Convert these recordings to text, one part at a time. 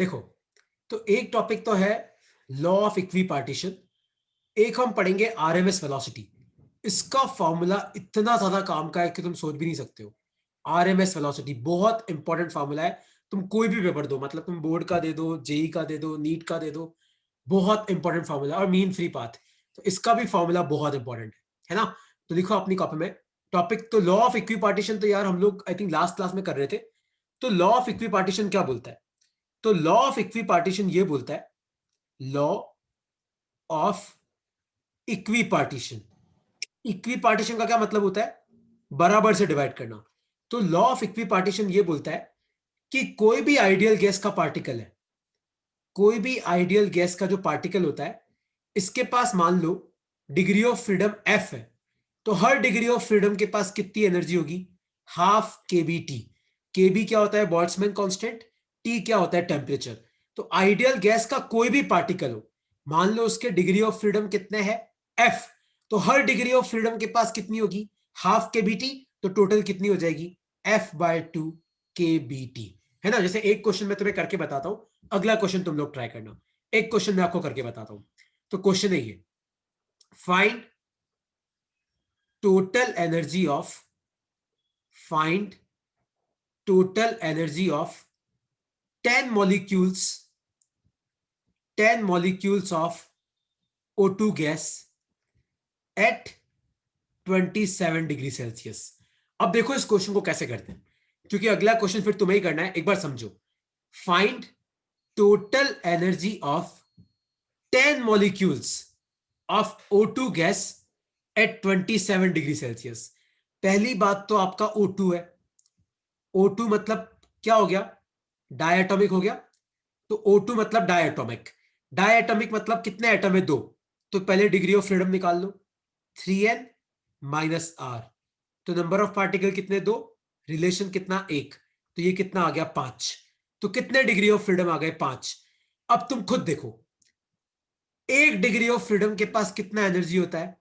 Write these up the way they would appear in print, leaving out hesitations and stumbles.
देखो, तो एक टॉपिक तो है लॉ ऑफ इक्वी पार्टीशन, एक हम पढ़ेंगे आरएमएस वेलोसिटी। इसका फॉर्मूला इतना ज्यादा काम का है कि तुम सोच भी नहीं सकते हो। आरएमएस वेलोसिटी बहुत इंपॉर्टेंट फॉर्मूला है। तुम कोई भी पेपर दो, मतलब तुम बोर्ड का दे दो, जेई का दे दो, नीट का दे दो, बहुत इंपॉर्टेंट फॉर्मूला। और मीन फ्री पाथ, तो इसका भी फॉर्मूला बहुत इंपॉर्टेंट है ना। तो लिखो अपनी कॉपी में टॉपिक। तो लॉ ऑफ इक्वी पार्टीशन तो यार हम लोग आई थिंक लास्ट क्लास में कर रहे थे। तो लॉ ऑफ इक्वी पार्टीशन क्या बोलता है? तो लॉ ऑफ इक्वी पार्टीशन ये बोलता है, law of equi partition. Equi partition का क्या मतलब होता है? बराबर से डिवाइड करना। तो लॉ ऑफ इक्वी पार्टीशन ये बोलता है कि कोई भी आइडियल गैस का पार्टिकल है, कोई भी आइडियल गैस का जो पार्टिकल होता है, इसके पास मान लो डिग्री ऑफ फ्रीडम एफ है। तो हर डिग्री ऑफ फ्रीडम के पास कितनी एनर्जी होगी? हाफ के बी टी। के बी क्या होता है? Boltzmann constant. टी क्या होता है? टेम्परेचर। तो आइडियल गैस का कोई भी पार्टिकल हो, मान लो उसके डिग्री ऑफ फ्रीडम कितने हैं? एफ। तो हर डिग्री ऑफ फ्रीडम के पास कितनी होगी? हाफ के बी टी। तो टोटल कितनी हो जाएगी? एफ बाय टू के बी टी। है ना। जैसे एक क्वेश्चन मैं तुम्हें करके बताता हूं, अगला क्वेश्चन तुम लोग ट्राई करना। एक क्वेश्चन मैं आपको करके बताता हूं। तो क्वेश्चन है ये, find total energy of find total energy of 10 molecules 10 molecules of O2 gas at 27 degree Celsius. अब देखो इस क्वेश्चन को कैसे करते हैं, क्योंकि अगला क्वेश्चन फिर तुम्हें ही करना है। एक बार समझो, find total energy of 10 molecules of O2 gas at 27 degree Celsius. पहली बात तो आपका O2 है। O2 मतलब क्या हो गया? डायटोमिक हो गया। तो O2 मतलब डायटोमिक। डायटोमिक मतलब कितने एटम है? दो। तो पहले डिग्री ऑफ फ्रीडम निकाल लो, 3n माइनस आर। तो नंबर ऑफ पार्टिकल कितने? दो। रिलेशन कितना? एक। तो ये कितना आ गया? 5। तो कितने डिग्री ऑफ फ्रीडम आ गए? 5। अब तुम खुद देखो, एक डिग्री ऑफ फ्रीडम के पास कितना एनर्जी होता है?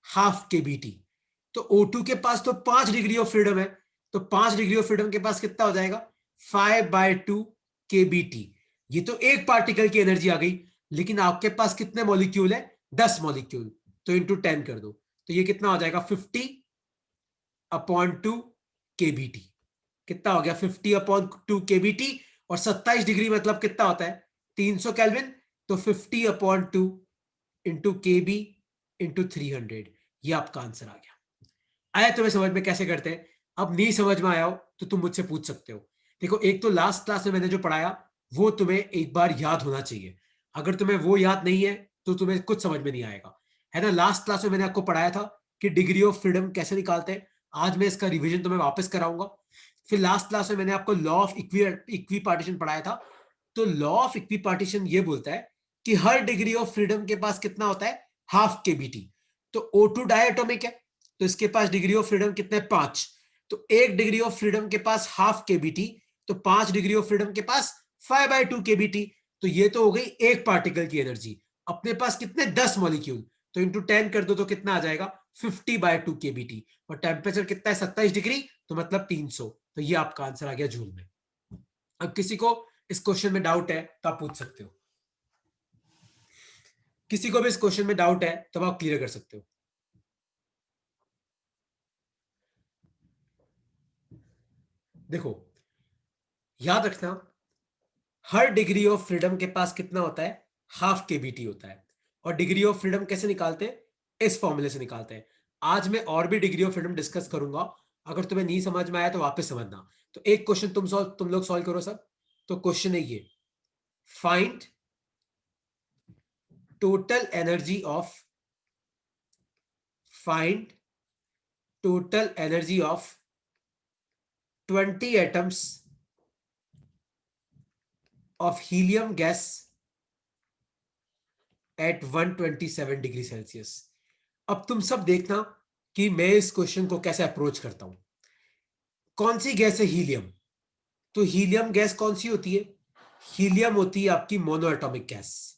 हाफ के बी टी। तो O2 के पास तो 5 डिग्री ऑफ फ्रीडम है। तो 5 डिग्री ऑफ फ्रीडम के पास कितना हो जाएगा? 5/2 के बी टी। ये तो एक पार्टिकल की एनर्जी आ गई, लेकिन आपके पास कितने मॉलिक्यूल है? 10 मॉलिक्यूल। तो इंटू 10 कर दो, तो ये कितना हो जाएगा? 50/2 के बी टी। कितना हो गया? 50/2 के बी टी। और 27 डिग्री मतलब कितना होता है? 300 केल्विन। तो 50/2 इंटू के बी इंटू 300। ये आपका आंसर आ गया। आया तुम्हें समझ में कैसे करते हैं? अब नहीं समझ में आया हो तो तुम मुझसे पूछ सकते हो। देखो, एक तो लास्ट क्लास में मैंने जो पढ़ाया वो तुम्हें एक बार याद होना चाहिए। अगर तुम्हें वो याद नहीं है तो तुम्हें कुछ समझ में नहीं आएगा, है ना। लास्ट क्लास में मैंने आपको पढ़ाया था कि डिग्री ऑफ फ्रीडम कैसे निकालते हैं। आज मैं इसका रिवीजन तुम्हें वापस कराऊंगा। फिर लास्ट क्लास में मैंने आपको लॉ ऑफ इक्वी पार्टीशन पढ़ाया था। तो लॉ ऑफ इक्वी पार्टीशन ये बोलता है कि हर डिग्री ऑफ फ्रीडम के पास कितना होता है? हाफ के बी टी। तो O2 डायटोमिक है, तो इसके पास डिग्री ऑफ फ्रीडम कितने? 5। तो एक डिग्री ऑफ फ्रीडम के पास हाफ के बी टी। तो 5 डिग्री ऑफ फ्रीडम के पास 5/2 के बी टी। तो ये तो हो गई एक पार्टिकल की एनर्जी। अपने पास कितने? 10 मॉलिक्यूल। तो इंटू 10 कर दो तो कितना आ जाएगा? 50/2 के बी टी। और टेम्परेचर कितना है? 27 डिग्री। तो मतलब 300। तो ये आपका आंसर आ गया जूल में। अब किसी को इस क्वेश्चन में डाउट है तो आप पूछ सकते हो। किसी को भी इस क्वेश्चन में डाउट है तो आप क्लियर कर सकते हो। देखो, याद रखना, हर डिग्री ऑफ फ्रीडम के पास कितना होता है? हाफ के बी टी होता है। और डिग्री ऑफ फ्रीडम कैसे निकालते हैं? इस फॉर्मूले से निकालते हैं। आज मैं और भी डिग्री ऑफ फ्रीडम डिस्कस करूंगा। अगर तुम्हें नहीं समझ में आया तो वापस समझना। तो एक क्वेश्चन तुम लोग सॉल्व करो सब। तो क्वेश्चन है ये, find total energy of find total energy of 20 atoms of helium gas at 127 degree Celsius. अब तुम सब देखना कि मैं इस क्वेश्चन को कैसे अप्रोच करता हूं। कौन सी गैस है? हीलियम। तो हीलियम गैस कौन सी होती है? हीलियम होती है आपकी मोनो एटॉमिक गैस।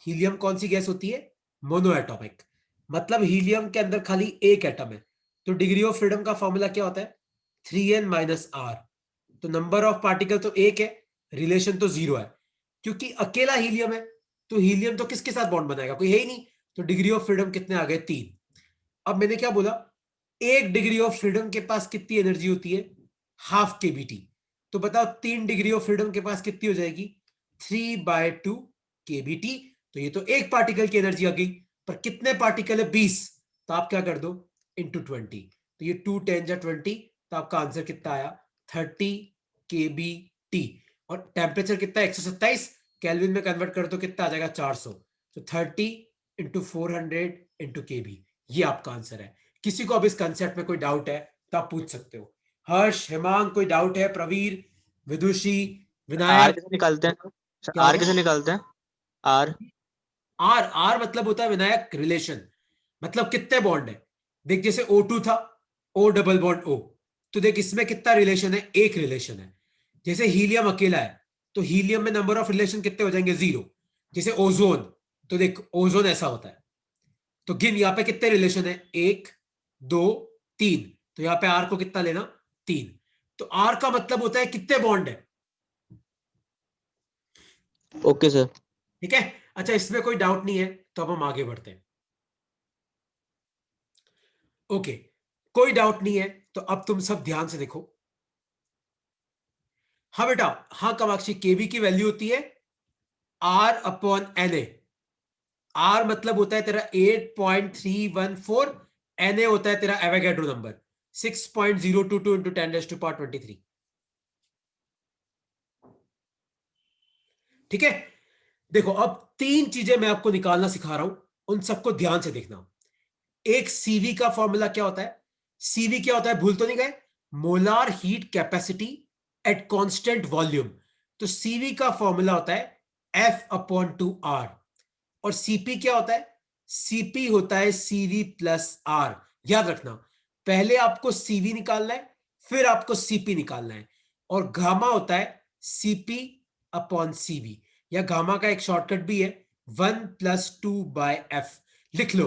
हीलियम कौन सी गैस होती है? Mono atomic. मतलब हीलियम के अंदर खाली एक एटम है। तो डिग्री ऑफ फ्रीडम का फॉर्मूला क्या होता है? 3n minus R. तो नंबर ऑफ पार्टिकल तो एक है, रिलेशन तो जीरो है, क्योंकि अकेला हीलियम है, तो हीलियम तो किसके साथ बॉन्ड बनाएगा, कोई है ही नहीं, तो डिग्री ऑफ फ्रीडम कितने आ गए, 3। अब मैंने क्या बोला, एक डिग्री ऑफ फ्रीडम के पास कितनी एनर्जी होती है, हाफ केबीटी। तो बताओ 3 डिग्री ऑफ फ्रीडम के पास कितनी हो जाएगी, 3/2 केबीटी। तो ये तो एक पार्टिकल की एनर्जी आ गई, पर कितने पार्टिकल है, 20। तो आप क्या कर दो, इंटू 20। तो ये 2 10 जा 20, तो आपका आंसर कितना आया, 30 केबीटी। और टेम्परेचर कितना है, 127, केल्विन में कन्वर्ट कर दो कितना आ जाएगा, 400। तो 30 इंटू 400 इंटू केबी, ये आपका आंसर है। किसी को अब इस कंसेप्ट में कोई डाउट है तो आप पूछ सकते हो। हर्ष, हेमांग, कोई डाउट है, प्रवीर, विदुषी, आर विनायक, कैसे निकालते हैं? क्या हो आर गया, कैसे निकालते हैं? आर। आर, आर मतलब होता है विनायक रिलेशन, मतलब कितने बॉन्ड है। देख जैसे O2 था, O डबल बॉन्ड O, तो देख इसमें कितना रिलेशन है, एक रिलेशन है। जैसे हीलियम अकेला है, तो हीलियम में नंबर ऑफ रिलेशन कितने हो जाएंगे, 0। जैसे ओजोन, तो देख ओजोन ऐसा होता है, तो गिन यहाँ पे कितने रिलेशन है, 1 2 3। तो यहाँ पे आर को कितना लेना, 3। तो आर का मतलब होता है कितने बॉन्ड है, ओके सर। ठीक है। अच्छा, इसमें कोई डाउट नहीं है, तो अब हम आगे बढ़ते हैं। ओके, कोई डाउट नहीं है, तो अब तुम सब ध्यान से देखो। हाँ बेटा, हाँ कामाक्षी, केबी की वैल्यू होती है R/Na। आर मतलब होता है तेरा 8.314, Na होता है तेरा एवोगैड्रो नंबर 6.022 इंटू 10⁻23। ठीक है, देखो अब 3 चीजें मैं आपको निकालना सिखा रहा हूं, उन सबको ध्यान से देखना। एक सीवी का फॉर्मूला क्या होता है, सीवी क्या होता है, भूल तो नहीं गए, molar heat capacity at constant volume. तो सीवी का फॉर्मूला होता है F/2R। और सीपी क्या होता है, सीपी होता है सीवी प्लस आर। याद रखना, पहले आपको सीवी निकालना है, फिर आपको सीपी निकालना है। और गामा होता है CP/CV, या गामा का एक शॉर्टकट भी है 1+2/F। लिख लो,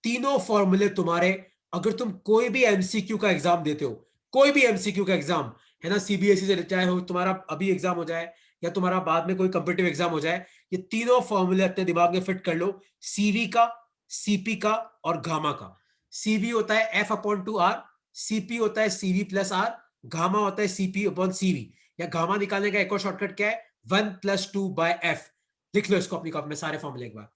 तीनों फॉर्मूले तुम्हारे, अगर तुम कोई भी एमसीक्यू का एग्जाम देते हो, कोई भी एमसीक्यू का एग्जाम है ना, सीबीएसई से चाहे हो तुम्हारा अभी एग्जाम हो जाए, या तुम्हारा बाद में कोई कंपिटिटिव एग्जाम हो जाए, ये तीनों फॉर्मूले अपने दिमाग में फिट कर लो, सीवी का, सीपी का और गामा का। सीवी होता है F/2R, सीपी होता है सीवी प्लस आर, गामा होता है CP/CV। या गामा निकालने का एक और शॉर्टकट क्या है, 1+2/F। लिख लो इसको अपनी कॉपी में सारे फॉर्मूले एक बार।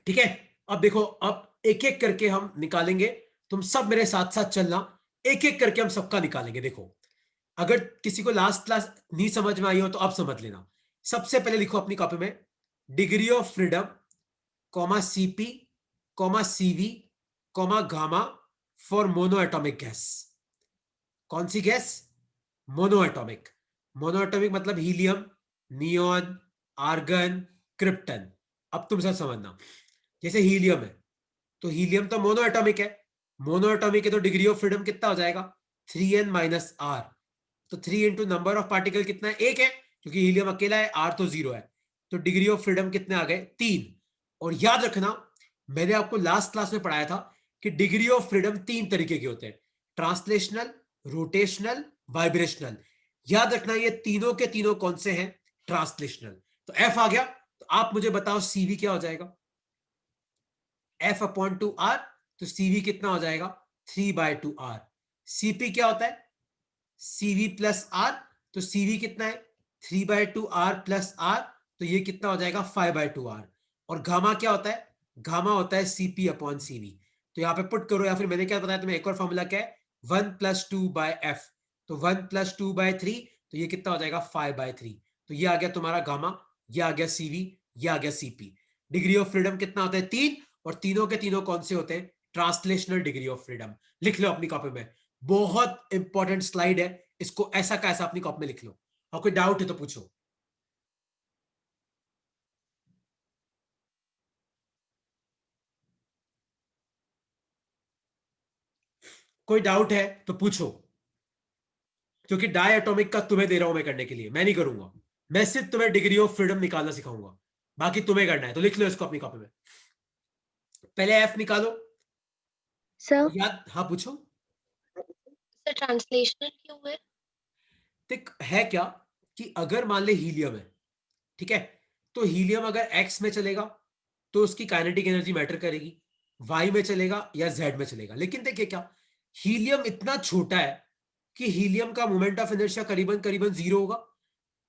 ठीक है, अब देखो, अब एक एक करके हम निकालेंगे, तुम सब मेरे साथ साथ चलना, एक एक करके हम सबका निकालेंगे। देखो, अगर किसी को लास्ट क्लास नहीं समझ में आई हो तो अब समझ लेना। सबसे पहले लिखो अपनी कॉपी में, degree of freedom, comma CP, comma CV, comma gamma for mono atomic gas. कौन सी gas, mono atomic. Mono atomic मतलब हीलियम, नियॉन, आर्गन, क्रिप्टन। अब तुम सब समझना, जैसे हीलियम है, तो हीलियम तो मोनो एटॉमिक है, मोनो एटॉमिक है, तो डिग्री ऑफ फ्रीडम कितना हो जाएगा, 3n-r। तो 3 इंटू नंबर ऑफ पार्टिकल कितना है, एक है, क्योंकि हीलियम अकेला है, आर तो 0 है। तो डिग्री ऑफ फ्रीडम कितने आ गए, 3। और याद रखना, मैंने आपको लास्ट क्लास में पढ़ाया था कि डिग्री ऑफ फ्रीडम 3 तरीके के होते हैं, ट्रांसलेशनल, रोटेशनल, वाइब्रेशनल। याद रखना ये तीनों के तीनों कौन से हैं, ट्रांसलेशनल। तो एफ आ गया, तो आप मुझे बताओ सीवी क्या हो जाएगा, F/2R। तो सीवी कितना हो जाएगा, 3/2R। सीपी क्या होता है, सीवी प्लस आर। तो सीवी कितना है, 3/2R प्लस आर। तो ये कितना हो जाएगा, 5/2R। और गामा क्या होता है, गामा होता है CP/CV। तो यहां पे पुट करो, या फिर मैंने क्या बताया तुम्हें, एक और फॉर्मूला क्या है, 1+2/F। तो 1+2/3, तो ये कितना हो जाएगा, 5/3। तो ये आ गया तुम्हारा गामा, ये आ गया सीवी, ये आ गया सीपी। डिग्री ऑफ फ्रीडम कितना होता है, 3। और तीनों के तीनों कौन से होते हैं, ट्रांसलेशनल डिग्री ऑफ फ्रीडम। लिख लो अपनी कॉपी में, बहुत इंपॉर्टेंट स्लाइड है, इसको ऐसा का ऐसा अपनी कॉपी में लिख लो, और कोई डाउट है तो पूछो। कोई डाउट है तो पूछो, क्योंकि डाई एटॉमिक का तुम्हें दे रहा हूं मैं करने के लिए, मैं नहीं करूंगा, मैं सिर्फ तुम्हें डिग्री ऑफ फ्रीडम निकालना सिखाऊंगा। बाकी तुम्हें करना है, तो लिख लो इसको अपनी कॉपी में। पहले एफ निकालो। सर याद, हाँ पूछो। सर ट्रांसलेशनल क्यों है? देख है क्या कि अगर मान ले हीलियम है, ठीक है, तो हीलियम अगर एक्स में चलेगा तो उसकी काइनेटिक एनर्जी मैटर करेगी, वाई में चलेगा या जेड में चलेगा। लेकिन देखिए क्या, हीलियम इतना छोटा है कि हीलियम का मोमेंट ऑफ इनर्शिया करीबन करीबन जीरो होगा।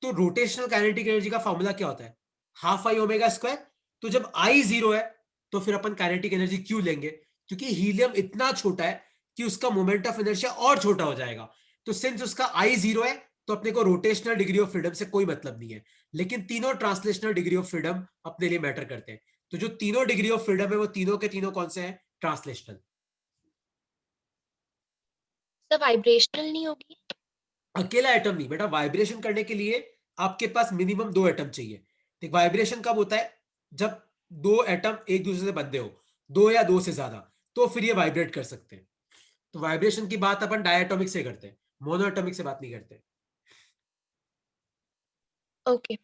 तो रोटेशनल काइनेटिक एनर्जी का फॉर्मूला क्या होता है? Half I omega square. तो जब आई जीरो है तो फिर अपन काइनेटिक एनर्जी क्यों लेंगे? क्योंकि हीलियम इतना छोटा है कि उसका मोमेंट ऑफ इनर्शिया और छोटा हो जाएगा। तो सिंस उसका आई जीरो है तो अपने को रोटेशनल डिग्री ऑफ फ्रीडम से कोई मतलब नहीं है। लेकिन तीनों ट्रांसलेशनल डिग्री ऑफ फ्रीडम अपने लिए मैटर करते हैं। तो जो तीनों डिग्री ऑफ फ्रीडम है वो तीनों के तीनों कौन से हैं? ट्रांसलेशनल। सर वाइब्रेशनल नहीं होगी? अकेला एटम नहीं बेटा, वाइब्रेशन करने के लिए आपके पास मिनिमम 2 एटम चाहिए। देख वाइब्रेशन कब होता है? जब 2 एटम एक दूसरे से बंधे हो, 2 या 2 से ज्यादा, तो फिर ये वाइब्रेट कर सकते हैं। तो वाइब्रेशन की बात अपन डायटोमिक से करते हैं, मोनोएटॉमिक से बात नहीं करते। ओके।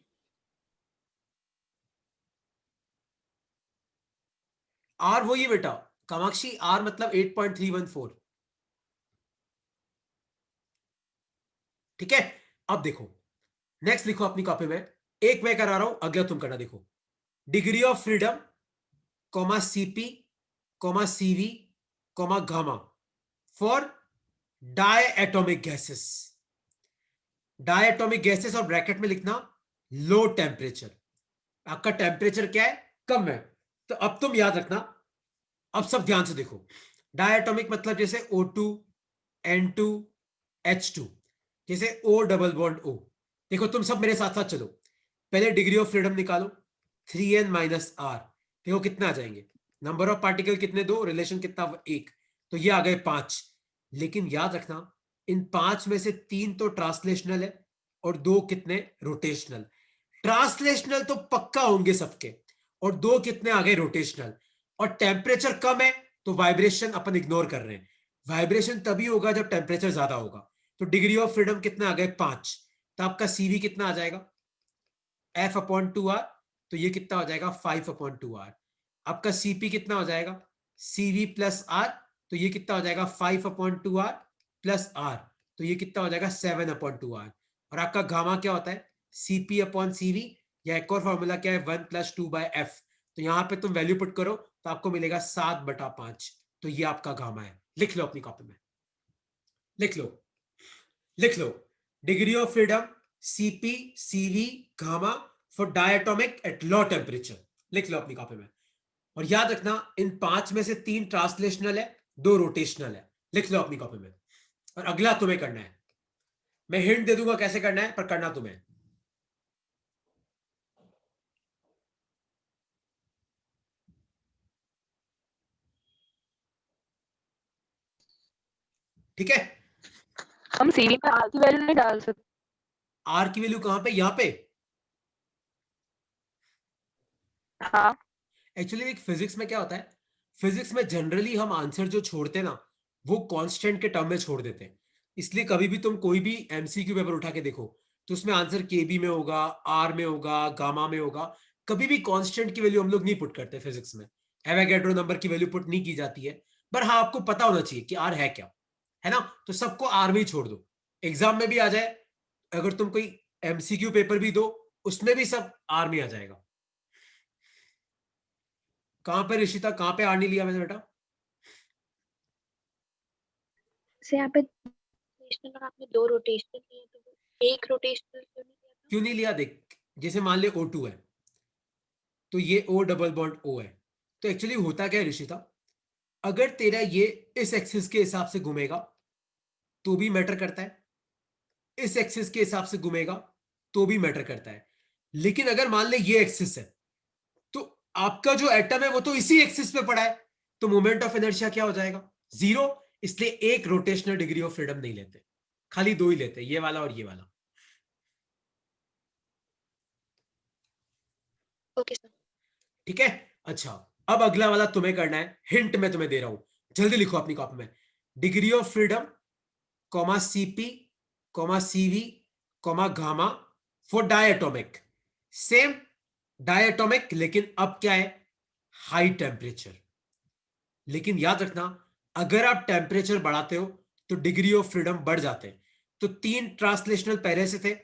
आर वही बेटा कामाक्षी, आर मतलब 8.314। ठीक है, अब देखो नेक्स्ट लिखो अपनी कॉपी में। एक मैं करा रहा हूं, अगला तुम करना। देखो degree of freedom comma CP comma CV comma gamma for diatomic gases. Diatomic gases और ब्रैकेट में लिखना लो टेम्परेचर। आपका टेम्परेचर क्या है? कम है। तो अब तुम याद रखना, अब सब ध्यान से देखो। डायएटॉमिक मतलब जैसे O2 N2 H2, जैसे O डबल बॉन्ड O। देखो तुम सब मेरे साथ साथ चलो, पहले डिग्री ऑफ फ्रीडम निकालो, 3n माइनस आर। देखो कितना आ जाएंगे, नंबर ऑफ पार्टिकल कितने? 2, रिलेशन कितना? 1। तो ये आ गए 5। लेकिन याद रखना इन 5 में से 3 तो ट्रांसलेशनल है और 2 कितने? रोटेशनल। ट्रांसलेशनल तो पक्का होंगे सबके, और 2 कितने आ गए? रोटेशनल। और टेम्परेचर कम है तो वाइब्रेशन अपन इग्नोर कर रहे हैं। वाइब्रेशन तभी होगा जब टेम्परेचर ज्यादा होगा। तो डिग्री ऑफ फ्रीडम कितने आ गए? 5। तो आपका सीवी कितना आ जाएगा? F upon 2 R. तो ये कितना हो जाएगा? 5/2 आर। आपका सीपी कितना हो जाएगा? CV plus R. तो ये कितना हो जाएगा? 5/2 आर प्लस आर। तो ये कितना हो जाएगा? 7/2 आर। और आपका गामा क्या होता है? सीपी अपॉन सीवी, या एक और फॉर्मूला क्या है? 1+2/f। तो यहां पे तुम वैल्यू पुट करो तो आपको मिलेगा 7/5। तो ये आपका गामा है। लिख लो अपनी कॉपी में, लिख लो, लिख लो। Degree of freedom CP CV gamma for diatomic at low temperature. लिख लो अपनी कॉपी में। और याद रखना इन 5 में से 3 ट्रांसलेशनल है, 2 रोटेशनल है। लिख लो अपनी कॉपी में। और अगला तुम्हें करना है, मैं हिंट दे दूंगा कैसे करना है, पर करना तुम्हें। ठीक है, हम सीवी में आर की वैल्यू नहीं डाल सकते? आर की वैल्यू कहां पे? यहां पे। हाँ एक्चुअली एक फिजिक्स में क्या होता है, फिजिक्स में जनरली हम आंसर जो छोड़ते हैं ना, वो कांस्टेंट के टर्म में छोड़ देते हैं। इसलिए कभी भी तुम कोई भी एमसीक्यू पेपर उठा के देखो तो उसमें आंसर केबी में होगा, आर में होगा, गामा में होगा। कभी भी कांस्टेंट की वैल्यू हम लोग नहीं पुट करते फिजिक्स में। एवोगैड्रो नंबर की वैल्यू पुट नहीं की जाती है। पर हाँ, आपको पता होना चाहिए कि आर है क्या, है ना? तो सबको आर में ही छोड़ दो। एग्जाम में भी आ जाए, अगर तुम कोई एमसीक्यू पेपर भी दो उसमें भी सब आर में आ जाएगा। कहां पे ऋषिता, कहां पे आर नहीं लिया मैंने बेटा? से यहाँ पे रोटेशनल और आपने 2 रोटेशनल लिए, तो एक रोटेशनल क्यों नहीं लिया था? क्यों नहीं लिया? देख जैसे मान ले O2 है तो ये O डबल बॉन्ड O है। तो एक्चुअली होता क्या है ऋषिता, अगर तेरा ये इस एक्सिस के हिसाब से घूमेगा तो भी मैटर करता है, इस एक्सिस के हिसाब से घूमेगा तो भी मैटर करता है। लेकिन अगर मान ले ये एक्सिस है तो आपका जो एटम है वो तो इसी एक्सिस पे पड़ा है, तो मोमेंट ऑफ इनर्शिया क्या हो जाएगा? 0। इसलिए एक रोटेशनल डिग्री ऑफ फ्रीडम नहीं लेते, खाली 2 ही लेते, ये वाला और ये वाला। Okay sir. ठीक है, अच्छा अब अगला वाला तुम्हें करना है, हिंट मैं तुम्हें दे रहा हूं, जल्दी लिखो अपनी कॉपी में। Degree of freedom comma CP comma CV comma gamma for diatomic. Same diatomic, लेकिन अब क्या है, हाई टेम्परेचर। लेकिन याद रखना, अगर आप टेम्परेचर बढ़ाते हो तो डिग्री ऑफ फ्रीडम बढ़ जाते हैं। तो 3 ट्रांसलेशनल पहले से थे,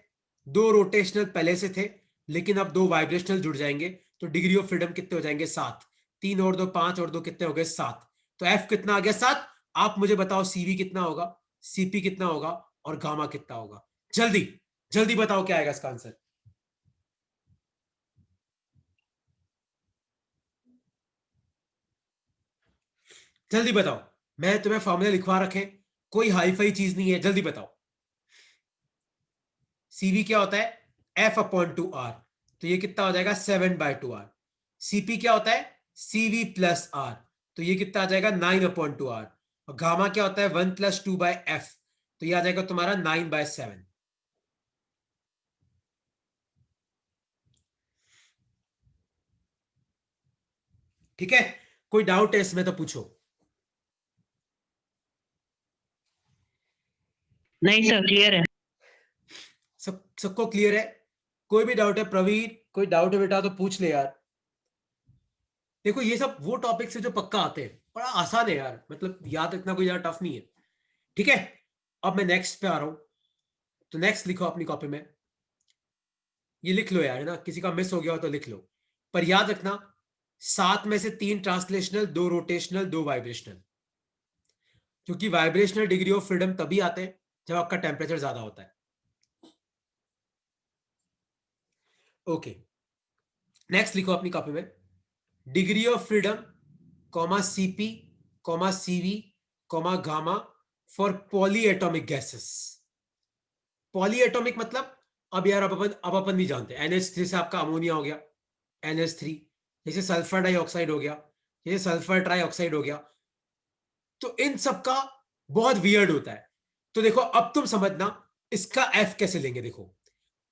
2 रोटेशनल पहले से थे, लेकिन अब 2 वाइब्रेशनल जुड़ जाएंगे तो डिग्री ऑफ फ्रीडम कितने हो जाएंगे, 7। 3 और 2 5 और 2 कितने हो गए, 7। तो एफ कितना आ गया, 7। आप मुझे बताओ सीवी कितना होगा, सीपी कितना होगा और गामा कितना होगा। जल्दी जल्दी बताओ क्या आएगा इसका आंसर। जल्दी बताओ, मैं तुम्हें फॉर्मूला लिखवा रखे, कोई हाई फाई चीज नहीं है, जल्दी बताओ। सीवी क्या होता है, F/2R, तो ये कितना हो जाएगा, 7/2R। सीपी क्या होता है, CV+R, तो ये कितना आ जाएगा, 9/2R। और गामा क्या होता है, 1+2/F, तो ये आ जाएगा तुम्हारा 9/7। ठीक है, कोई डाउट है इसमें तो पूछो। नहीं सर, क्लियर है। सबको क्लियर है? कोई भी डाउट है प्रवीण, कोई डाउट है बेटा तो पूछ ले यार। देखो ये सब वो टॉपिक से जो पक्का आते हैं, बड़ा आसान है यार, मतलब याद रखना कोई ज्यादा टफ नहीं है। ठीक है, अब मैं नेक्स्ट पे आ रहा हूं, तो नेक्स्ट लिखो अपनी कॉपी में, ये लिख लो यार, है ना, किसी का मिस हो गया हो तो लिख लो। पर याद रखना, 7 में से 3 ट्रांसलेशनल, 2 रोटेशनल, 2 वाइब्रेशनल, क्योंकि वाइब्रेशनल डिग्री ऑफ फ्रीडम तभी आते हैं जब आपका टेम्परेचर ज्यादा होता है। ओके, नेक्स्ट लिखो अपनी कॉपी में, degree of freedom comma CP comma CV comma gamma for polyatomic gases. Polyatomic मतलब, अब यार अब अपन नहीं जानते, NH3 से आपका अमोनिया हो गया, NH3, जैसे सल्फर डाइऑक्साइड हो गया, जैसे सल्फर ट्राइऑक्साइड हो गया, तो इन सब का बहुत वियर्ड होता है। तो देखो अब तुम समझना इसका एफ कैसे लेंगे। देखो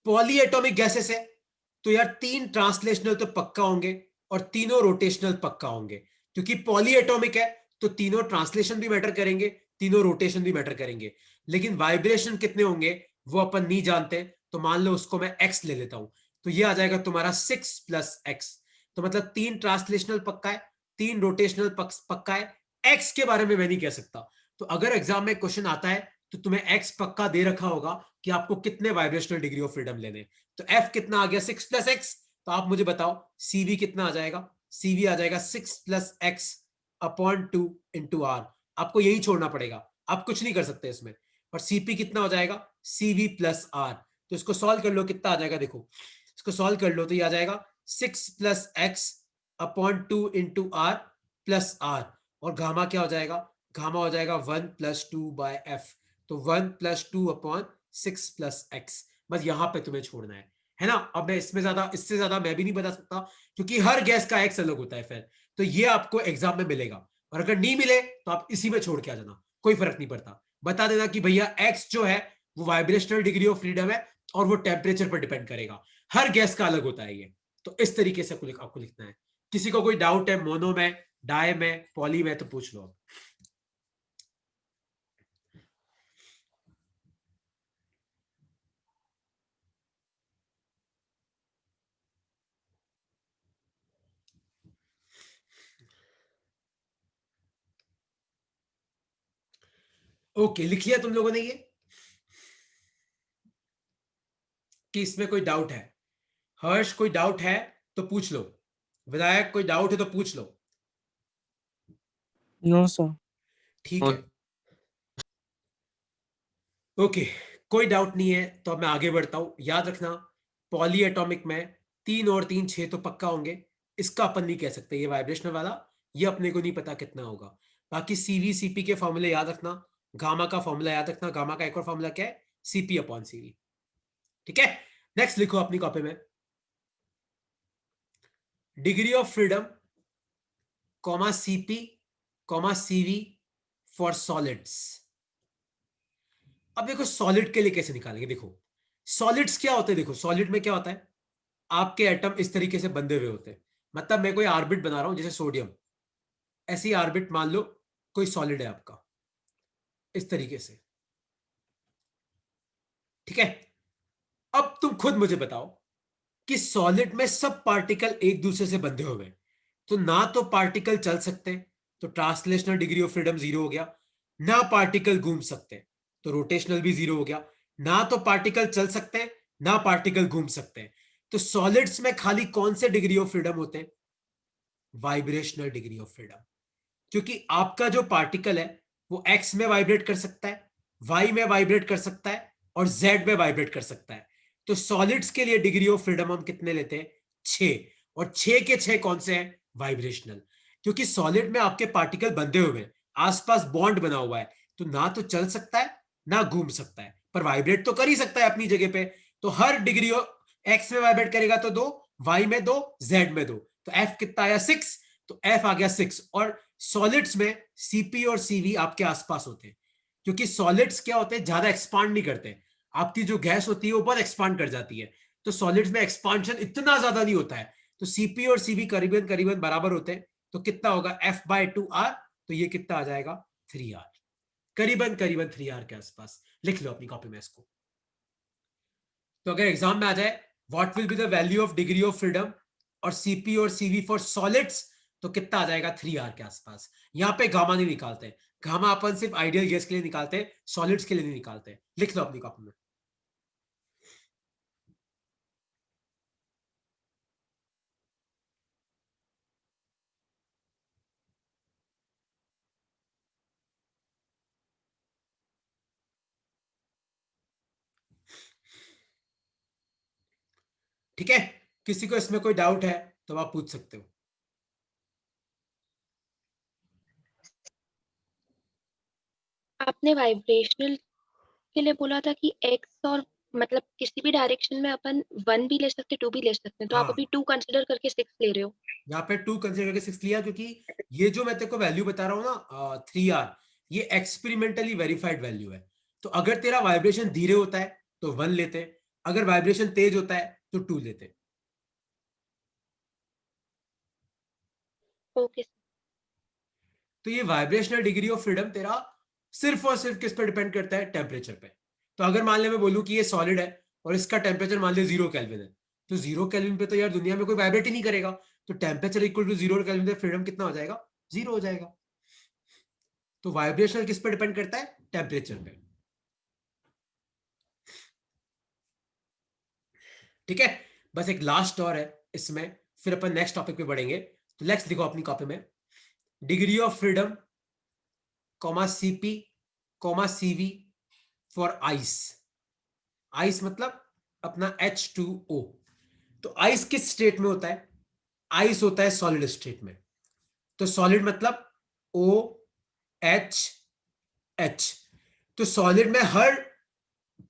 पॉलीएटॉमिक गैसेस है, तो यार 3 ट्रांसलेशनल तो पक्का होंगे और तीनों रोटेशनल पक्का होंगे, क्योंकि पॉलीएटॉमिक है तो तीनों ट्रांसलेशन भी मैटर करेंगे, तीनों रोटेशन भी मैटर करेंगे। लेकिन वाइब्रेशन कितने होंगे वो अपन नहीं जानते, तो मान लो उसको मैं एक्स ले लेता हूं, तो ये आ जाएगा तुम्हारा 6+x। तो मतलब 3 ट्रांसलेशनल पक्का है, 3 रोटेशनल पक्का है, एक्स के बारे में मैं नहीं कह सकता। तो अगर एग्जाम में क्वेश्चन आता है तो तुम्हें एक्स पक्का दे रखा होगा कि आपको कितने वाइब्रेशनल डिग्री ऑफ फ्रीडम लेने। तो एफ कितना आ गया, 6+x। तो आप मुझे बताओ सीवी कितना आ जाएगा, सीवी आ जाएगा 6+x/2 आपको यही छोड़ना पड़ेगा, आप कुछ नहीं कर सकते इसमें। और सीपी कितना हो जाएगा, CV+R। तो इसको सॉल्व कर लो, कितना आ जाएगा, देखो इसको सॉल्व कर लो तो ये आ जाएगा 6+x/2 और गामा क्या हो जाएगा, गामा हो जाएगा 1+2/F। तो 1+2/6+x, बस यहां पे तुम्हें छोड़ना है ना। अब मैं इससे ज्यादा मैं भी नहीं बता सकता, क्योंकि हर गैस का एक्स अलग होता है फिर। तो ये आपको एग्जाम में मिलेगा, और अगर नहीं मिले तो आप इसी में छोड़ के आ जाना, कोई फर्क नहीं पड़ता। बता देना कि भैया एक्स जो है वो वाइब्रेशनल डिग्री ऑफ फ्रीडम है और वो टेम्परेचर पर डिपेंड करेगा, हर गैस का अलग होता है ये। तो इस तरीके से आपको लिखना है। किसी को कोई डाउट है मोनो में, डाई में, पॉली में, तो पूछ लो। ओके, लिख लिया तुम लोगों ने ये, कि इसमें कोई डाउट है? हर्ष कोई डाउट है तो पूछ लो, विधायक कोई डाउट है तो पूछ लो। No sir. ठीक है, ओके, कोई डाउट नहीं है तो अब मैं आगे बढ़ता हूं। याद रखना पॉली एटॉमिक में 3 और 3 6 तो पक्का होंगे, इसका अपन नहीं कह सकते ये वाइब्रेशनल वाला, ये अपने को नहीं पता कितना होगा। बाकी सीवी सीपी के फॉर्मूले याद रखना, गामा का फॉर्मूला याद रखना, गामा का एक और फॉर्मूला क्या है, CP/CV। ठीक है, नेक्स्ट लिखो अपनी कॉपी में, degree of freedom comma CP comma CV for solids. अब देखो सॉलिड के लिए कैसे निकालेंगे। देखो सॉलिड्स क्या होते हैं, देखो सॉलिड में क्या होता है, आपके एटम इस तरीके से बंधे हुए होते हैं। मतलब मैं कोई ऑर्बिट बना रहा हूं जैसे सोडियम, ऐसी ऑर्बिट मान लो कोई सॉलिड है आपका, इस तरीके से। ठीक है, अब तुम खुद मुझे बताओ कि सॉलिड में सब पार्टिकल एक दूसरे से बंधे हुए हैं, तो ना तो पार्टिकल चल सकते हैं, तो ट्रांसलेशनल डिग्री ऑफ फ्रीडम 0 हो गया, ना पार्टिकल घूम सकते हैं, तो रोटेशनल भी 0 हो गया, ना तो पार्टिकल चल सकते हैं, ना पार्टिकल घूम सकते हैं। तो सॉलिड्स में खाली कौन से डिग्री ऑफ फ्रीडम होते हैं? वाइब्रेशनल डिग्री ऑफ फ्रीडम, क्योंकि आपका जो पार्टिकल है वो एक्स में वाइब्रेट कर सकता है, वाई में वाइब्रेट कर सकता है और जेड में वाइब्रेट कर सकता है। तो सॉलिड्स के लिए डिग्री ऑफ फ्रीडम हम कितने लेते हैं? 6, और 6 के 6 कौन से हैं? वाइब्रेशनल, क्योंकि सॉलिड में आपके पार्टिकल बंधे हुए हैं, आसपास बॉन्ड बना हुआ है, तो ना तो चल सकता है ना घूम सकता है, पर वाइब्रेट तो कर ही सकता है अपनी जगह पे। तो हर डिग्री एक्स में वाइब्रेट करेगा तो 2, वाई में 2, जेड में 2, तो एफ कितना आया? 6, तो एफ आ गया 6। और सॉलिड्स में सीपी और सीवी आपके आसपास होते हैं, क्योंकि सॉलिड्स क्या होते हैं, ज्यादा एक्सपांड नहीं करते, आपकी जो गैस होती है वो बहुत एक्सपांड कर जाती है, तो सॉलिड्स में एक्सपांशन इतना ज्यादा नहीं होता है, तो सीपी और सीवी करीबन करीबन बराबर होते हैं। तो कितना होगा? F/2R, तो ये कितना आ जाएगा? 3R, करीबन करीबन 3R के आसपास। लिख लो अपनी कॉपी में इसको। तो अगर एग्जाम में आ जाए what will be the value of degree of freedom और सीपी और सीवी फॉर सॉलिड्स, तो कितना आ जाएगा? 3R के आसपास। यहां पे गामा नहीं निकालते, गामा अपन सिर्फ आइडियल गैस के लिए निकालते हैं, सॉलिड्स के लिए नहीं निकालते। लिख लो अपनी कॉपी में। ठीक है, किसी को इसमें कोई डाउट है तो आप पूछ सकते हो। आपने वाइब्रेशनल के लिए बोला था कि एक्स और मतलब किसी भी डायरेक्शन में अपन 1 भी ले सकते, 2 भी ले सकते हैं, तो आप हाँ, अभी 2 कंसिडर करके 6 ले रहे हो। यहाँ पे 2 कंसिडर करके 6 लिया, क्योंकि ये जो मैं तेरे को वैल्यू बता रहा हूँ ना 3R, ये एक्सपेरिमेंटली वेरीफाइड वैल्यू है। तो अगर तेरा वाइब्रेशन धीरे होता है तो 1 लेते, अगर वाइब्रेशन तेज होता है तो 2 लेते। ओके। तो ये वाइब्रेशनल डिग्री ऑफ फ्रीडम तेरा सिर्फ और सिर्फ किस पे डिपेंड करता है? टेम्परेचर पे। तो अगर मान ले मैं बोलूं कि ये सॉलिड है और इसका टेम्परेचर मान ले 0 केल्विन है, तो 0 केल्विन पे तो यार दुनिया में कोई वाइब्रेट ही नहीं करेगा, तो टेम्परेचर इक्वल टू 0 केल्विन पे फ्रीडम कितना हो जाएगा? 0 हो जाएगा। तो वाइब्रेशनल किस पे डिपेंड करता है? टेम्परेचर पे। ठीक है, बस एक लास्ट और है इसमें, फिर अपन नेक्स्ट टॉपिक पे बढ़ेंगे। तो लेट्स लिखो अपनी कॉपी में degree of freedom comma CP comma CV for ice. Ice मतलब अपना H2O। तो आइस किस स्टेट में होता है? आइस होता है सॉलिड स्टेट में। तो सॉलिड मतलब OH। तो सॉलिड में हर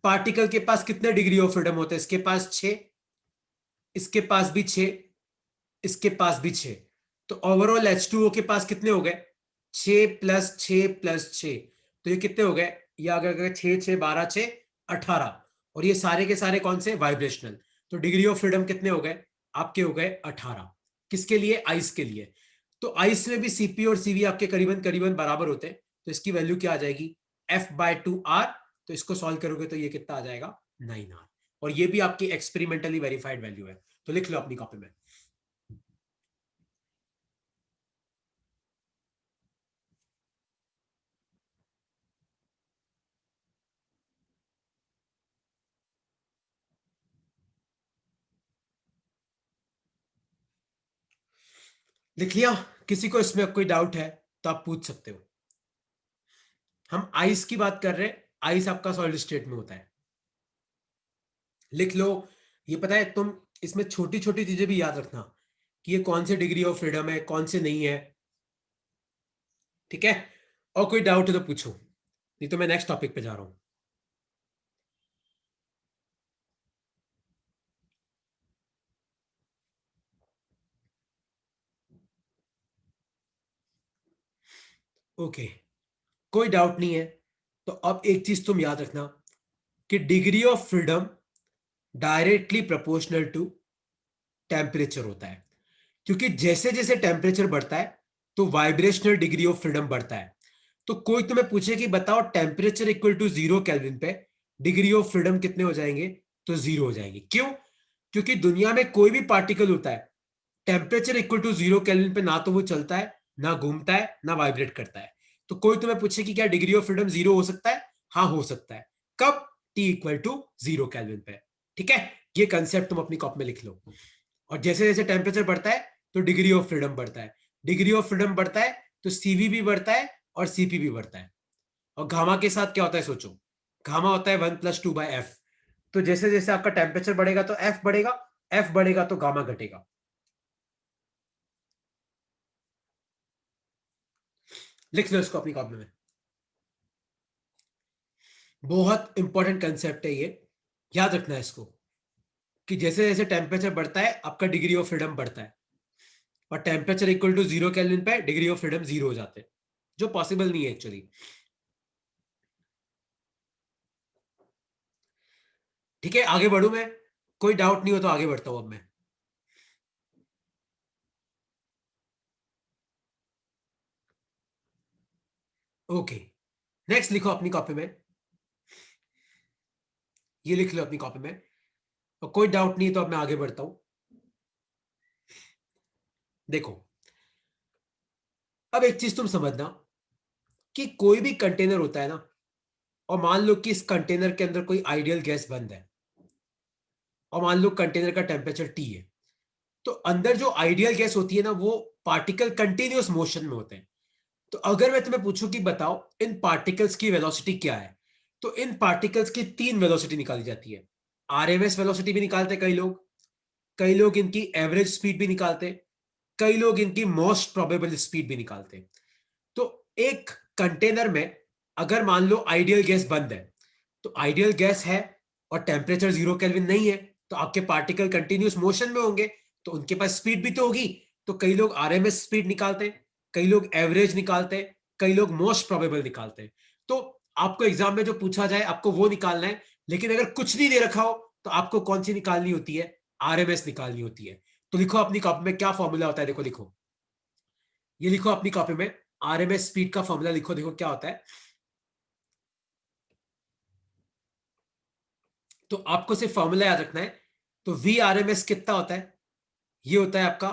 पार्टिकल के पास कितने डिग्री ऑफ फ्रीडम होते हैं? इसके पास 6, इसके पास भी 6, इसके पास भी 6। तो ओवरऑल H2O के पास कितने हो गए? 6 प्लस 6 प्लस 6, तो ये कितने हो गए? ये अगर 6 6 12 6 18, और ये सारे के सारे कौन से? वाइब्रेशनल। तो डिग्री ऑफ फ्रीडम कितने हो गए? आपके हो गए 18। किसके लिए? आइस के लिए। तो आइस में भी सीपी और सीवी आपके करीबन करीबन बराबर होते हैं, तो इसकी वैल्यू क्या आ जाएगी? F/2R। तो इसको सॉल्व करोगे तो ये कितना आ जाएगा? 9R। और ये भी आपकी एक्सपेरिमेंटली वेरीफाइड वैल्यू है। तो लिख लो अपनी कॉपी में। लिख लिया? किसी को इसमें कोई डाउट है तो आप पूछ सकते हो। हम आइस की बात कर रहे हैं, आइस आपका सॉलिड स्टेट में होता है। लिख लो। ये पता है, तुम इसमें छोटी छोटी चीजें भी याद रखना कि ये कौन से डिग्री ऑफ फ्रीडम है, कौन से नहीं है। ठीक है, और कोई डाउट है तो पूछो, नहीं तो मैं नेक्स्ट टॉपिक पे जा रहा हूं। ओके, कोई डाउट नहीं है। तो अब एक चीज तुम याद रखना कि degree of freedom directly proportional to temperature होता है, क्योंकि जैसे जैसे टेम्परेचर बढ़ता है तो वाइब्रेशनल डिग्री ऑफ फ्रीडम बढ़ता है। तो कोई तुम्हें पूछे कि बताओ टेम्परेचर इक्वल टू 0 केल्विन पे डिग्री ऑफ फ्रीडम कितने हो जाएंगे? तो 0 हो जाएंगे। क्यों? क्योंकि दुनिया में कोई भी पार्टिकल होता है टेम्परेचर इक्वल टू 0 केल्विन पे ना तो वो चलता है, ना घूमता है, ना वाइब्रेट करता है। तो कोई तुम्हें पूछे कि क्या डिग्री ऑफ फ्रीडम 0 हो सकता है? हाँ हो सकता है। कब? T इक्वल टू 0 केल्विन पे। ठीक है, ये कंसेप्ट तुम अपनी कॉपी में लिख लो। और जैसे जैसे टेम्परेचर बढ़ता है तो डिग्री ऑफ फ्रीडम बढ़ता है, डिग्री ऑफ फ्रीडम बढ़ता है तो सीवी भी बढ़ता है और सीपी भी बढ़ता है। और गामा के साथ क्या होता है सोचो, गामा होता है 1+2/f। तो जैसे जैसे आपका टेम्परेचर बढ़ेगा तो एफ बढ़ेगा, एफ बढ़ेगा तो गामा घटेगा। लिख लो इसको अपनी कॉपी में। बहुत इंपॉर्टेंट कंसेप्ट है ये, याद रखना है इसको, कि जैसे जैसे टेम्परेचर बढ़ता है आपका डिग्री ऑफ फ्रीडम बढ़ता है, और टेम्परेचर इक्वल टू 0 केल्विन पे डिग्री ऑफ फ्रीडम 0 हो जाते हैं, जो पॉसिबल नहीं है एक्चुअली। ठीक है, आगे बढ़ू मैं? कोई डाउट नहीं हो तो आगे बढ़ता हूं अब मैं। ओके, नेक्स्ट लिखो अपनी कॉपी में, ये लिख लो अपनी कॉपी में। और कोई डाउट नहीं तो अब मैं आगे बढ़ता हूं। देखो, अब एक चीज तुम समझना कि कोई भी कंटेनर होता है ना, और मान लो कि इस कंटेनर के अंदर कोई आइडियल गैस बंद है, और मान लो कंटेनर का टेम्परेचर T है, तो अंदर जो आइडियल गैस होती है ना, वो पार्टिकल कंटिन्यूअस मोशन में होते हैं। तो अगर मैं तुम्हें पूछूं कि बताओ इन पार्टिकल्स की वेलोसिटी क्या है, तो इन पार्टिकल्स की 3 वेलोसिटी निकाली जाती है। आरएमएस वेलोसिटी भी निकालते हैं कई लोग, कई लोग इनकी एवरेज स्पीड भी निकालते हैं, कई लोग इनकी मोस्ट प्रोबेबल स्पीड भी निकालते हैं। तो एक कंटेनर में अगर मान लो आइडियल गैस बंद है, तो आइडियल गैस है और टेम्परेचर 0 केल्विन नहीं है, तो आपके पार्टिकल कंटिन्यूस मोशन में होंगे, तो उनके पास स्पीड भी तो होगी। तो कई लोग आरएमएस स्पीड निकालते हैं, कई लोग एवरेज निकालते हैं, कई लोग मोस्ट प्रोबेबल निकालते हैं। तो आपको एग्जाम में जो पूछा जाए आपको वो निकालना है, लेकिन अगर कुछ नहीं दे रखा हो तो आपको कौन सी निकालनी होती है? आरएमएस निकालनी होती है। तो लिखो अपनी कॉपी में क्या फॉर्मूला होता है, देखो लिखो, ये लिखो अपनी कॉपी में, आरएमएस स्पीड का फॉर्मूला लिखो, देखो क्या होता है। तो आपको सिर्फ फॉर्मूला याद रखना है। तो वी आर एम एस कितना होता है? ये होता है आपका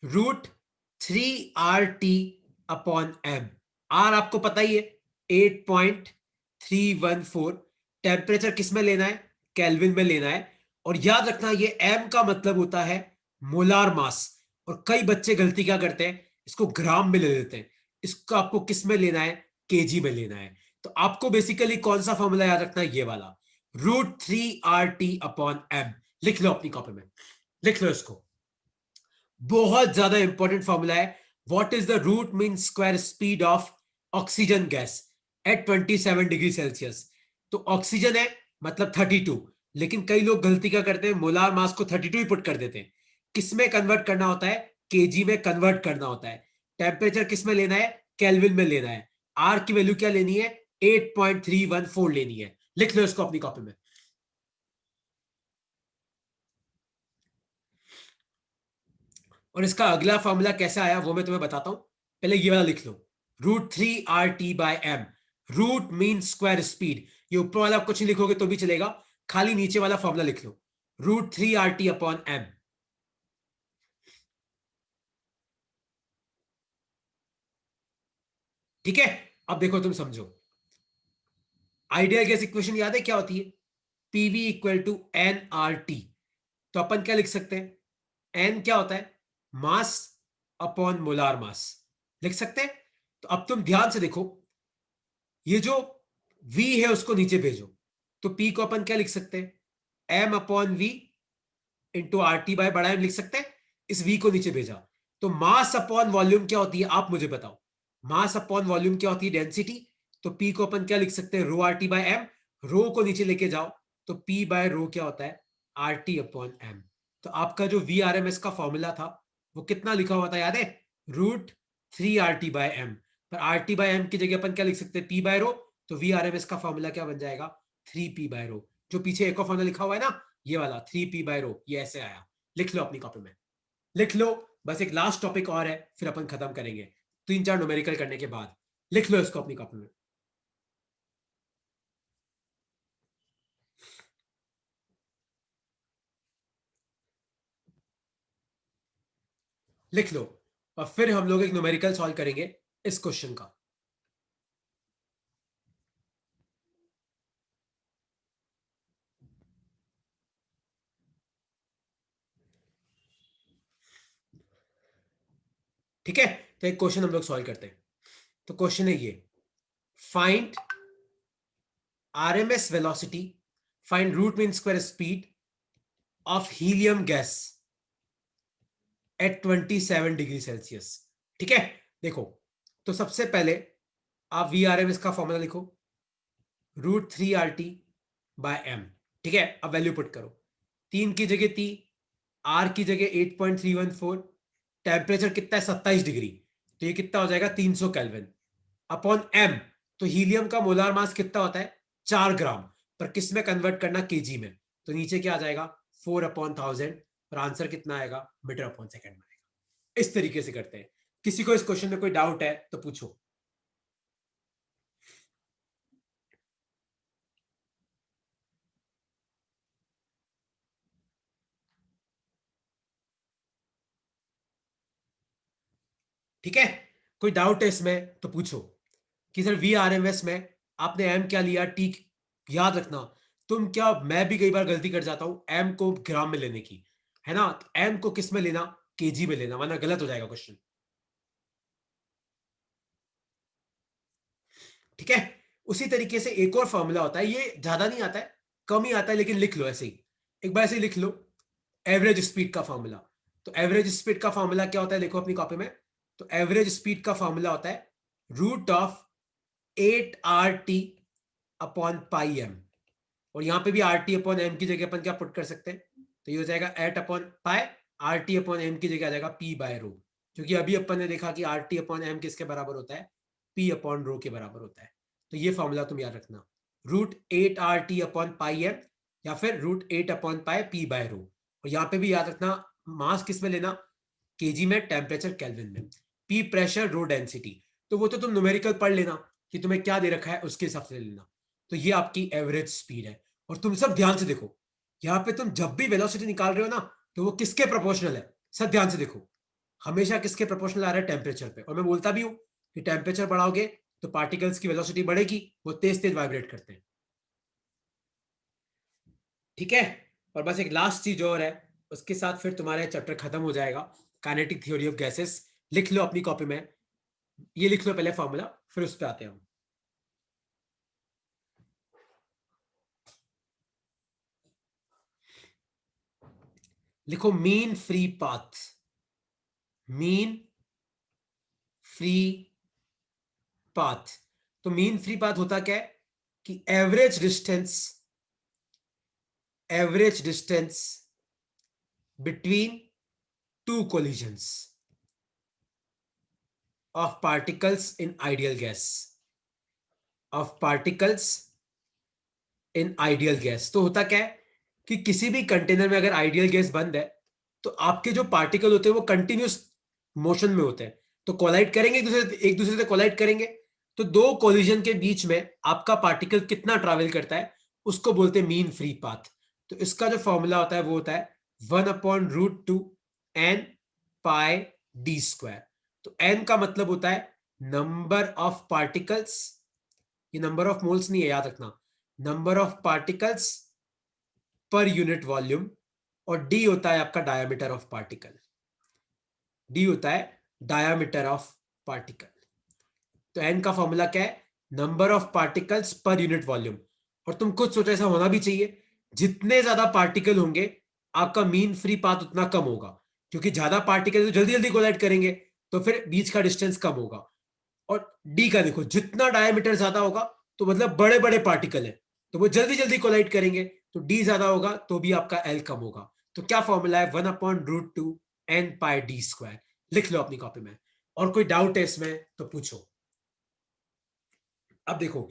√3RT/m। आर आपको पता ही है 8.314। टेम्परेचर किस में लेना है? केल्विन में लेना है। और याद रखना ये एम का मतलब होता है मोलार मास। और कई बच्चे गलती क्या करते हैं, इसको ग्राम में ले लेते हैं। इसको आपको किस में लेना है? केजी में लेना है। तो आपको बेसिकली कौन सा फॉर्मूला याद रखना है? ये वाला √3RT/m। लिख लो अपनी कॉपी में, लिख लो इसको, बहुत ज्यादा इंपॉर्टेंट फॉर्मूला है। What is the root mean square speed of oxygen gas at 27 degree Celsius? तो ऑक्सीजन है मतलब 32, लेकिन कई लोग गलती क्या करते हैं, मोलार मास को 32 ही पुट कर देते हैं। किस में कन्वर्ट करना होता है? केजी में कन्वर्ट करना होता है। टेम्परेचर किस में लेना है? केल्विन में लेना है। आर की वैल्यू क्या लेनी है? 8.314 लेनी है। लिख लो इसको अपनी कॉपी में। और इसका अगला फॉर्मूला कैसे आया वो मैं तुम्हें बताता हूं, पहले ये वाला लिख लो, √3RT/m। Root mean square speed, ये ऊपर वाला आप कुछ नहीं लिखोगे तो भी चलेगा, खाली नीचे वाला फॉर्मूला लिख लो, √3RT/m। ठीक है, अब देखो तुम समझो, आइडियल गैस इक्वेशन याद है क्या होती है? PV equal to NRT। तो अपन क्या लिख सकते हैं? एन क्या होता है? मास अपॉन मोलार मास, लिख सकते हैं। तो अब तुम ध्यान से देखो, ये जो V है उसको नीचे भेजो, तो P को अपन क्या लिख सकते हैं? M/V इंटू RT/M लिख सकते हैं। इस V को नीचे भेजा, तो मास अपॉन वॉल्यूम क्या होती है आप मुझे बताओ? मास अपॉन वॉल्यूम क्या होती है? डेंसिटी। तो P को अपन क्या लिख सकते हैं? √RT/M। रो को नीचे लेके जाओ, तो P/ρ क्या होता है? RT/M। तो आपका जो VRMS का फॉर्मूला था वो कितना लिखा हुआ था याद है? √3RT/m। पर RT/m की जगह अपन क्या लिख सकते हैं? P/ρ। तो VRMS का फॉर्मूला क्या बन जाएगा? 3P/ρ। जो पीछे एक और फॉर्मूला लिखा हुआ है ना, ये वाला 3P/ρ, ये ऐसे आया। लिख लो अपनी कॉपी में, लिख लो। बस एक लास्ट टॉपिक और है फिर अपन खत्म करेंगे, 3-4 न्यूमेरिकल करने के बाद। लिख लो इसको अपनी कॉपी में। लिख लो और फिर हम लोग एक न्यूमेरिकल सॉल्व करेंगे इस क्वेश्चन का। ठीक है, तो एक क्वेश्चन हम लोग सॉल्व करते हैं। तो क्वेश्चन है ये, find RMS velocity, find root mean square speed of helium gas at 27 degree Celsius. ठीक है, देखो तो सबसे पहले आप VRMS का फॉर्मूला लिखो, √3RT बाय m। ठीक है, अब वैल्यू पुट करो, 3 की जगह 3, R की जगह 8.314, टेम्परेचर कितना है 27 डिग्री, तो ये कितना हो जाएगा 300 केल्विन अपॉन m। तो हीलियम का मोलार मास कितना होता है 4 ग्राम, पर किस में कन्वर्ट करना केजी में, तो नीचे क्या आ जाएगा 4/1000 और आंसर कितना आएगा मीटर अपॉन सेकंड में आएगा। इस तरीके से करते हैं। किसी को इस क्वेश्चन में कोई डाउट है तो पूछो। ठीक है, कोई डाउट है इसमें तो पूछो कि सर VRMS में आपने m क्या लिया, टी याद रखना, तुम क्या, मैं भी कई बार गलती कर जाता हूं m को ग्राम में लेने की, है ना, m को किस में लेना, केजी में लेना, वरना गलत हो जाएगा क्वेश्चन। ठीक है, उसी तरीके से एक और फॉर्मूला होता है, ये ज्यादा नहीं आता है, कम ही आता है, लेकिन लिख लो ऐसे ही, एक बार ऐसे ही लिख लो, एवरेज स्पीड का फॉर्मूला। तो एवरेज स्पीड का फॉर्मूला क्या होता है, देखो अपनी कॉपी में, तो एवरेज स्पीड का फॉर्मूला होता है √8RT अपॉन पाई m, और यहां पे भी RT अपॉन m की जगह अपन क्या पुट कर सकते हैं, तो ये हो जाएगा 8 upon pi, RT upon m की जगह आ जाएगा P बाय रो, क्योंकि अभी अपन ने देखा कि RT अपॉन m किसके बराबर होता है, P अपॉन रो के बराबर होता है। तो ये फॉर्मूला तुम याद रखना, √8RT अपॉन पाई m या फिर √8 अपॉन पाई P बाय रो, और यहाँ पे भी याद रखना मास किस में लेना, केजी में, टेम्परेचर केल्विन में, P प्रेशर, रो डेंसिटी, तो वो तो तुम न्यूमेरिकल पढ़ लेना कि तुम्हें क्या दे रखा है उसके हिसाब से लेना। तो ये आपकी एवरेज स्पीड है। और तुम सब ध्यान से देखो, यहाँ पे तुम जब भी वेलोसिटी निकाल रहे हो ना, तो वो किसके प्रोपोर्शनल है, सब ध्यान से देखो, हमेशा किसके प्रोपोर्शनल आ रहा है, टेम्परेचर पे। और मैं बोलता भी हूं कि टेम्परेचर बढ़ाओगे तो पार्टिकल्स की वेलोसिटी बढ़ेगी, वो तेज तेज वाइब्रेट करते हैं। ठीक है, और बस एक लास्ट चीज और है, उसके साथ फिर तुम्हारा चैप्टर खत्म हो जाएगा, काइनेटिक थ्योरी ऑफ गैसेस। लिख लो अपनी कॉपी में, ये लिख लो पहले फॉर्मूला, फिर उस पर आते हैं हम। लिखो mean free path, mean free path. तो मीन फ्री पाथ होता क्या है कि average distance between two collisions of particles in ideal gas, of particles in ideal gas। तो होता क्या है कि किसी भी कंटेनर में अगर आइडियल गैस बंद है, तो आपके जो पार्टिकल होते हैं वो कंटिन्यूस मोशन में होते हैं, तो कोलाइड करेंगे एक दूसरे से कोलाइड करेंगे, तो दो कोलिजन के बीच में आपका पार्टिकल कितना ट्रैवल करता है उसको बोलते हैं मीन फ्री पाथ। तो इसका जो फॉर्मूला होता है वो होता है 1/√2 n पाई डी स्क्वायर। तो n का मतलब होता है नंबर ऑफ पार्टिकल्स, ये नंबर ऑफ मोल्स नहीं है, याद रखना, number of particles per unit volume, और d होता है आपका डायमीटर ऑफ पार्टिकल, d होता है डायमीटर ऑफ पार्टिकल। तो n का फॉर्मूला क्या है, number of particles per unit volume. और तुम खुद सोचो ऐसा होना भी चाहिए, जितने ज्यादा पार्टिकल होंगे आपका मीन फ्री पाथ उतना कम होगा, क्योंकि ज्यादा पार्टिकल तो जल्दी जल्दी कोलाइड करेंगे, तो फिर बीच का डिस्टेंस कम होगा। और डी का देखो, जितना डायमीटर ज्यादा होगा तो मतलब बड़े बड़े पार्टिकल है, तो वो जल्दी जल्दी कोलाइड करेंगे, तो डी ज्यादा होगा तो भी आपका एल कम होगा। तो क्या फॉर्मूला है 1/√2 n पाई डी स्क्वायर। लिख लो अपनी कॉपी में, और कोई डाउट है इसमें तो पूछो। अब देखो,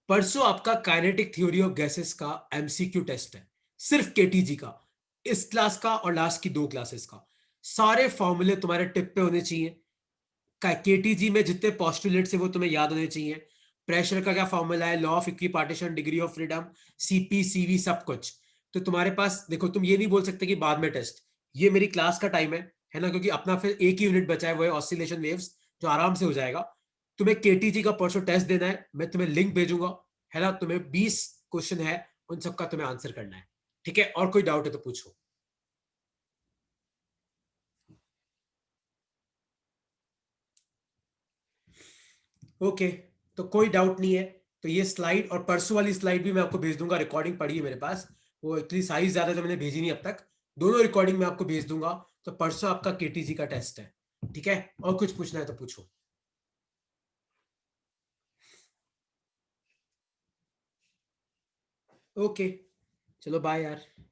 परसों आपका काइनेटिक थ्योरी ऑफ गैसेस का एमसीक्यू टेस्ट है, सिर्फ केटीजी का, इस क्लास का और लास्ट की 2 क्लासेस का। सारे फॉर्मूले तुम्हारे टिप पे होने चाहिए, केटीजी में जितने पोस्टुलेट्स है वो तुम्हें याद होने चाहिए, प्रेशर का क्या फॉर्मूला है, law of equipartition, degree of freedom, CP CV, सब कुछ। तो तुम्हारे पास देखो, तुम ये नहीं बोल सकते कि बाद में टेस्ट, ये मेरी क्लास का टाइम है, है ना, क्योंकि अपना फिर एक ही यूनिट बचा है, वो है ऑसिलेशन वेव्स, जो आराम से हो जाएगा। तुम्हें केटीजी का परसों टेस्ट देना है, मैं तुम्हें लिंक भेजूंगा, है ना। तुम्हें 20 क्वेश्चन है, उन सबका तुम्हें आंसर करना है, ठीक है। और कोई डाउट है तो पूछो। ओके, तो कोई डाउट नहीं है। तो ये स्लाइड और परसों वाली स्लाइड भी मैं आपको भेज दूंगा, रिकॉर्डिंग पड़ी है मेरे पास, वो इतनी साइज ज्यादा तो मैंने भेजी नहीं अब तक, दोनों रिकॉर्डिंग मैं आपको भेज दूंगा। तो परसों आपका केटीजी का टेस्ट है, ठीक है। और कुछ पूछना है तो पूछो। ओके, चलो बाय यार।